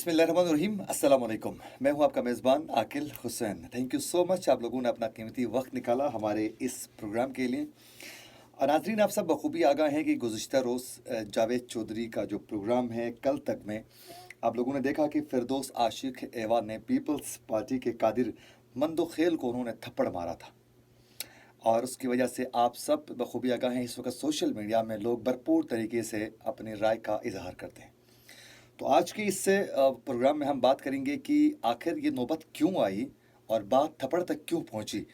बिस्मिल्लाहिर्रहमानिर्रहीम अस्सलाम वालेकुम। मैं हूं आपका मेज़बान Aqil Hussain. Thank you so much, आप लोगों ने अपना कीमती वक्त निकाला हमारे इस प्रोग्राम के लिए। और नाज़रीन, आप सब बखूबी आगाह हैं कि गुज़िश्ता रोज़ जावेद चौधरी का जो प्रोग्राम है कल तक में आप लोगों ने देखा कि फिरदौस आशिक एवान ने पीपल्स पार्टी के कादिर मंदोखेल को उन्होंने थप्पड़ मारा था। और उसकी वजह से आप सब बखूबी आगाह हैं, इस वक्त सोशल मीडिया में लोग भरपूर तरीके से अपनी राय का इजहार करते हैं। तो आज के इस प्रोग्राम में हम बात करेंगे कि आखिर ये नौबत क्यों आई और बात थप्पड़ तक क्यों पहुंची।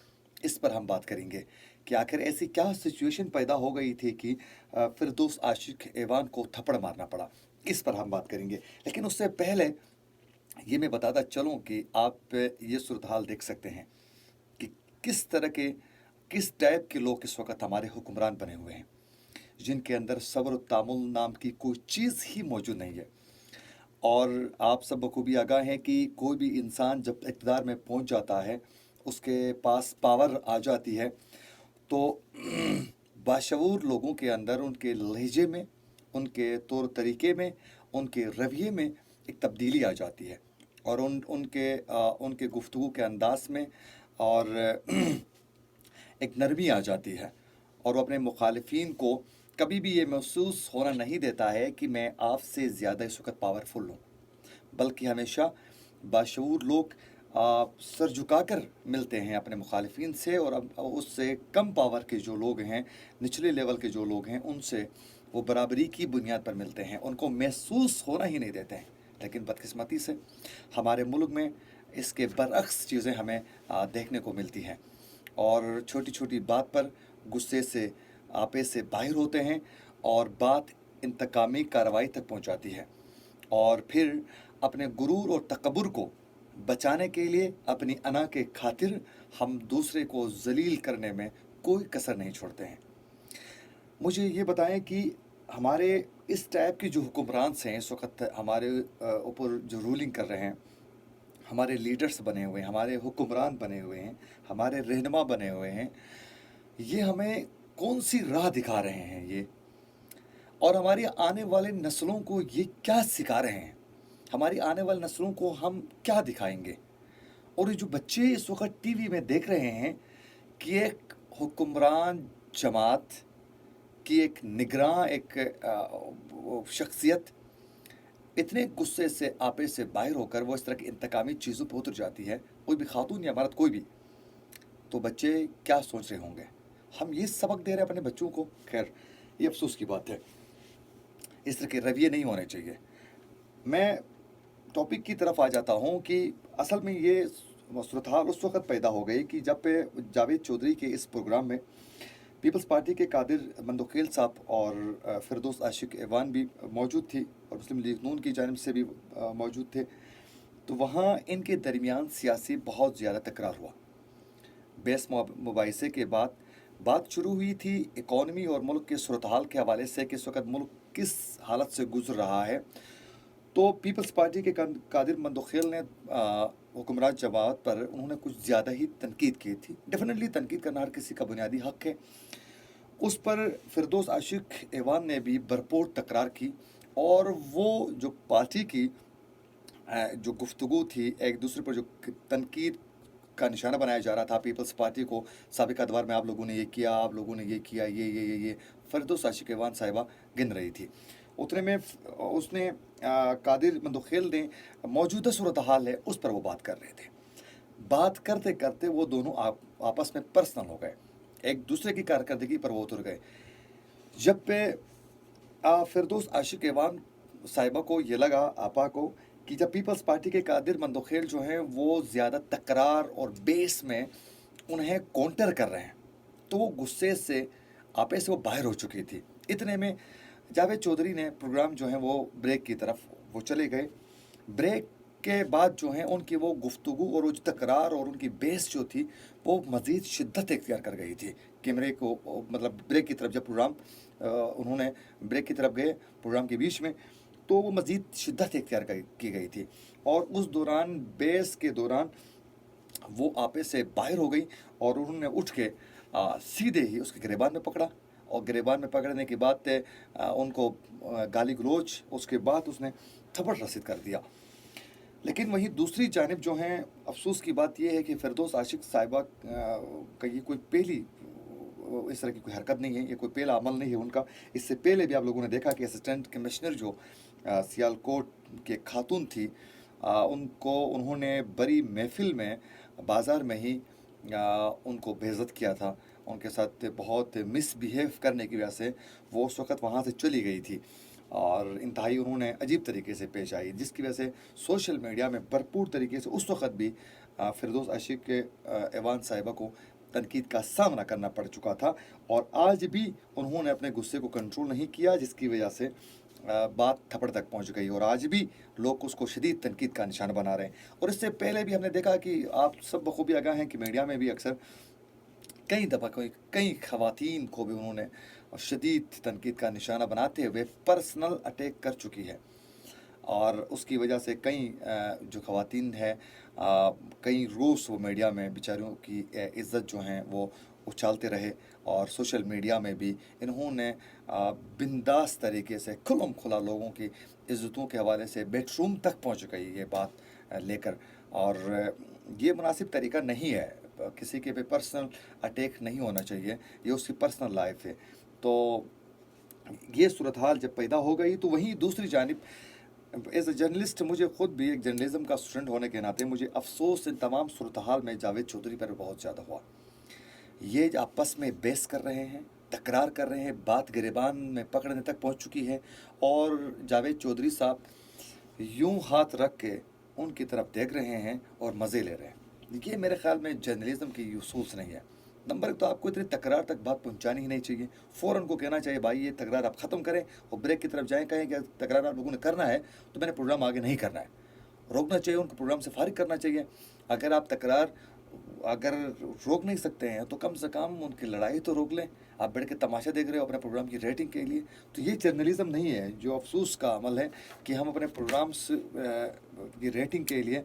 इस पर हम बात करेंगे कि आखिर ऐसी क्या सिचुएशन पैदा हो गई थी कि फिरदौस आशिक एवान को थप्पड़ मारना पड़ा। इस पर हम बात करेंगे, लेकिन उससे पहले ये मैं बताता चलूं कि आप ये सूरत हाल देख सकते हैं कि किस तरह के किस टाइप के लोग इस वक्त हमारे हुक्मरान बने हुए हैं, जिनके अंदर सब्र और तामुल नाम की कोई चीज़ ही मौजूद नहीं है। और आप सब बखूबी आगाह हैं कि कोई भी इंसान जब इक़्तिदार में पहुंच जाता है, उसके पास पावर आ जाती है, तो बाशऊर लोगों के अंदर उनके लहजे में, उनके तौर तरीके में, उनके रवैये में एक तब्दीली आ जाती है। और उनके गुफ्तगू के अंदाज में और एक नरमी आ जाती है। और वो अपने मुखालिफिन को कभी भी ये महसूस होना नहीं देता है कि मैं आपसे ज़्यादा इस वक्त पावरफुल हूँ, बल्कि हमेशा बाशऊर लोग सर झुकाकर मिलते हैं अपने मुखालिफिन से। और अब उससे कम पावर के जो लोग हैं, निचले लेवल के जो लोग हैं, उनसे वो बराबरी की बुनियाद पर मिलते हैं, उनको महसूस होना ही नहीं देते हैं। लेकिन बदकिस्मती से हमारे मुल्क में इसके बरअक्स चीज़ें हमें देखने को मिलती हैं। और छोटी छोटी बात पर गुस्से से आपे से बाहर होते हैं और बात इंतकामी कार्रवाई तक पहुंचाती है। और फिर अपने गुरूर और तकब्बुर को बचाने के लिए अपनी अना के खातिर हम दूसरे को जलील करने में कोई कसर नहीं छोड़ते हैं। मुझे ये बताएं कि हमारे इस टाइप के जो हुक्मरान हैं इस वक्त हमारे ऊपर जो रूलिंग कर रहे हैं, हमारे लीडर्स बने हुए हैं, हमारे हुक्मरान बने हुए हैं, हमारे रहनुमा बने हुए हैं, ये हमें कौन सी राह दिखा रहे हैं ये, और हमारी आने वाले नस्लों को ये क्या सिखा रहे हैं, हमारी आने वाली नस्लों को हम क्या दिखाएंगे। और ये जो बच्चे इस वक्त टीवी में देख रहे हैं कि एक हुक्मरान जमात की एक निगरां एक शख्सियत इतने गुस्से से आपे से बाहर होकर वो इस तरह की इंतकामी चीज़ों पर उतर जाती है, कोई भी खातून या मर्द कोई भी, तो बच्चे क्या सोच रहे होंगे। हम ये सबक दे रहे हैं अपने बच्चों को। खैर, ये अफसोस की बात है, इस तरह के रवैये नहीं होने चाहिए। मैं टॉपिक की तरफ आ जाता हूँ कि असल में ये सूरत हाल उस वक्त पैदा हो गई कि जब पे जावेद चौधरी के इस प्रोग्राम में पीपल्स पार्टी के कादिर मंदोखेल साहब और फिरदौस आशिक एवान भी मौजूद थी, और मुस्लिम लीग नून की जानिब से भी मौजूद थे। तो वहाँ इनके दरमियान सियासी बहुत ज़्यादा तकरार हुआ। बेस मुबाहिसे के बाद बात शुरू हुई थी इकॉनमी और मुल्क के सूरत हाल के हवाले से कि इस वक्त मुल्क किस हालत से गुजर रहा है। तो पीपल्स पार्टी के कादिर मंदोखेल ने हुक्मरान जमात पर उन्होंने कुछ ज़्यादा ही तनकीद की थी। डेफिनेटली तनकीद करना हर किसी का बुनियादी हक है। उस पर फिरदौस आशिक एवान ने भी भरपूर तकरार की, और वो जो पार्टी की जो गुफ्तगू थी, एक दूसरे पर जो तनकीद का निशाना बनाया जा रहा था पीपल्स पार्टी को, साबिक़ अदवार में आप लोगों ने ये किया, आप लोगों ने ये किया, ये फिरदौस आशिक एवान साहिबा गिन रही थी। उतने में उसने कादिर मंदोखेल ने मौजूदा सूरत हाल है उस पर वो बात कर रहे थे। बात करते करते वो दोनों आपस में पर्सनल हो गए, एक दूसरे की कारकर्दगी पर वो उतर गए। जब पे फिरदौस आशिक एवान साहिबा को ये लगा, आपा को, कि जब पीपल्स पार्टी के कादिर मंदोखेल जो हैं वो ज़्यादा तकरार और बेस में उन्हें काउंटर कर रहे हैं, तो वो गुस्से से आपे से वो बाहर हो चुकी थी। इतने में जावेद चौधरी ने प्रोग्राम जो है वो ब्रेक की तरफ वो चले गए। ब्रेक के बाद जो है उनकी वो गुफ्तगू और वो जो तकरार और उनकी बेस जो थी वो मज़ीद शिद्दत इख्तियार कर गई थी। कैमरे को मतलब ब्रेक की तरफ जब प्रोग्राम उन्होंने ब्रेक की तरफ गए प्रोग्राम के बीच में, तो वो मज़ीद शिद्दत इख्तियार की गई थी। और उस दौरान बेस के दौरान वो आपे से बाहर हो गई और उन्होंने उठ के सीधे ही उसके गिरेबान में पकड़ा, और गिरेबान में पकड़ने के बाद उनको गाली गलोच, उसके बाद उसने थप्पड़ रसीद कर दिया। लेकिन वहीं दूसरी जानिब जो हैं, अफसोस की बात ये है कि फिरदौस आशिक साहिबा का ये कोई पहली इस तरह की कोई हरकत नहीं है, ये कोई पहला अमल नहीं है उनका। इससे पहले भी आप लोगों ने देखा कि असिस्टेंट कमिश्नर जो सियालकोट के खातून थी, उनको उन्होंने बड़ी महफिल में बाज़ार में ही उनको बेइज्जत किया था। उनके साथ बहुत मिसबिहेव करने की वजह से वो उस वक़्त वहाँ से चली गई थी और इंतहाई उन्होंने अजीब तरीके से पेश आई, जिसकी वजह से सोशल मीडिया में भरपूर तरीके से उस वक़्त भी फिरदौस आशिक के ऐवान साहिबा को तनकीद का सामना करना पड़ चुका था। और आज भी उन्होंने अपने गुस्से को कंट्रोल नहीं किया, जिसकी वजह से बात थप्पड़ तक पहुंच गई और आज भी लोग उसको शदीद तनकीद का निशान बना रहे हैं। और इससे पहले भी हमने देखा कि आप सब बखूबी आगाह हैं कि मीडिया में भी अक्सर कई दफ़ा कई ख़वातीन को भी उन्होंने शदीद तनकीद का निशाना बनाते हुए पर्सनल अटैक कर चुकी है। और उसकी वजह से कई जो ख़वातीन हैं, कई रोज़ वो मीडिया में बेचारियों की इज़्ज़त जो हैं वो उछालते रहे। और सोशल मीडिया में भी इन्होंने बिंदास तरीके से खुल्लम खुला लोगों की इज़्ज़तों के हवाले से बेडरूम तक पहुंच गई ये बात लेकर। और ये मुनासिब तरीका नहीं है, किसी के पे पर्सनल अटैक नहीं होना चाहिए, ये उसकी पर्सनल लाइफ है। तो ये सूरत हाल जब पैदा हो गई तो वहीं दूसरी जानिब एज ए जर्नलिस्ट, मुझे ख़ुद भी एक जर्नलिज़म का स्टूडेंट होने के नाते मुझे अफसोस इन तमाम सूरत हाल में जावेद चौधरी पर बहुत ज़्यादा हुआ। ये आपस में बहस कर रहे हैं, तकरार कर रहे हैं, बात गिरेबान में पकड़ने तक पहुंच चुकी है और जावेद चौधरी साहब यूं हाथ रख के उनकी तरफ देख रहे हैं और मज़े ले रहे हैं। ये मेरे ख़्याल में जर्नलिज़म की यूसूस नहीं है। नंबर एक तो आपको इतनी तकरार तक बात पहुंचानी ही नहीं चाहिए, फ़ौरन को कहना चाहिए भाई ये तकरार आप ख़त्म करें और ब्रेक की तरफ जाएं, कहें कि तकरार आप लोगों ने करना है तो मैंने प्रोग्राम आगे नहीं करना है, रोकना चाहिए, उनको प्रोग्राम से फारिग करना चाहिए। अगर आप तकरार अगर रोक नहीं सकते हैं तो कम से कम उनकी लड़ाई तो रोक लें। आप बैठ के तमाशा देख रहे हो अपने प्रोग्राम की रेटिंग के लिए, तो ये जर्नलिज़म नहीं है। जो अफसोस का अमल है कि हम अपने प्रोग्राम्स की रेटिंग के लिए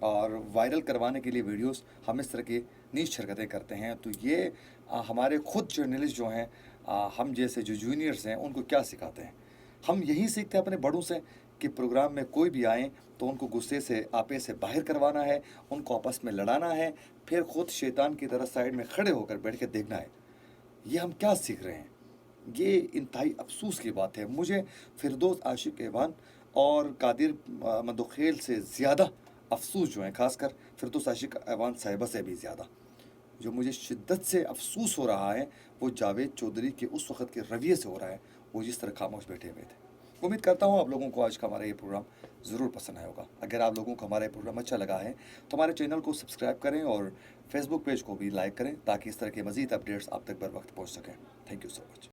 और वायरल करवाने के लिए वीडियोस हम इस तरह की नीच हरकतें करते हैं। तो ये हमारे खुद जर्नलिस्ट जो हैं, हम जैसे जो जूनियर्स हैं उनको क्या सिखाते हैं? हम यही सीखते हैं अपने बड़ों से कि प्रोग्राम में कोई भी आए तो उनको गुस्से से आपे से बाहर करवाना है, उनको आपस में लड़ाना है, फिर खुद शैतान की तरह साइड में खड़े होकर बैठ के देखना है। ये हम क्या सीख रहे हैं? ये इंतहाई अफसोस की बात है। मुझे फिरदौस आशिक ऐवान और कादिर मंदोखेल से ज़्यादा अफसोस जो है, ख़ासकर फिरदौस आशिक ऐवान साहिबा से भी ज़्यादा जो मुझे शिद्दत से अफसोस हो रहा है, वो जावेद चौधरी के उस वक़्त के रवैये से हो रहा है, वो जिस तरह खामोश बैठे हुए थे। उम्मीद करता हूँ आप लोगों को आज का हमारा ये प्रोग्राम ज़रूर पसंद आया होगा। अगर आप लोगों को हमारा ये प्रोग्राम अच्छा लगा है तो हमारे चैनल को सब्सक्राइब करें और फेसबुक पेज को भी लाइक करें ताकि इस तरह के मज़ीद अपडेट्स आप तक बर वक्त पहुँच सकें। Thank you so much.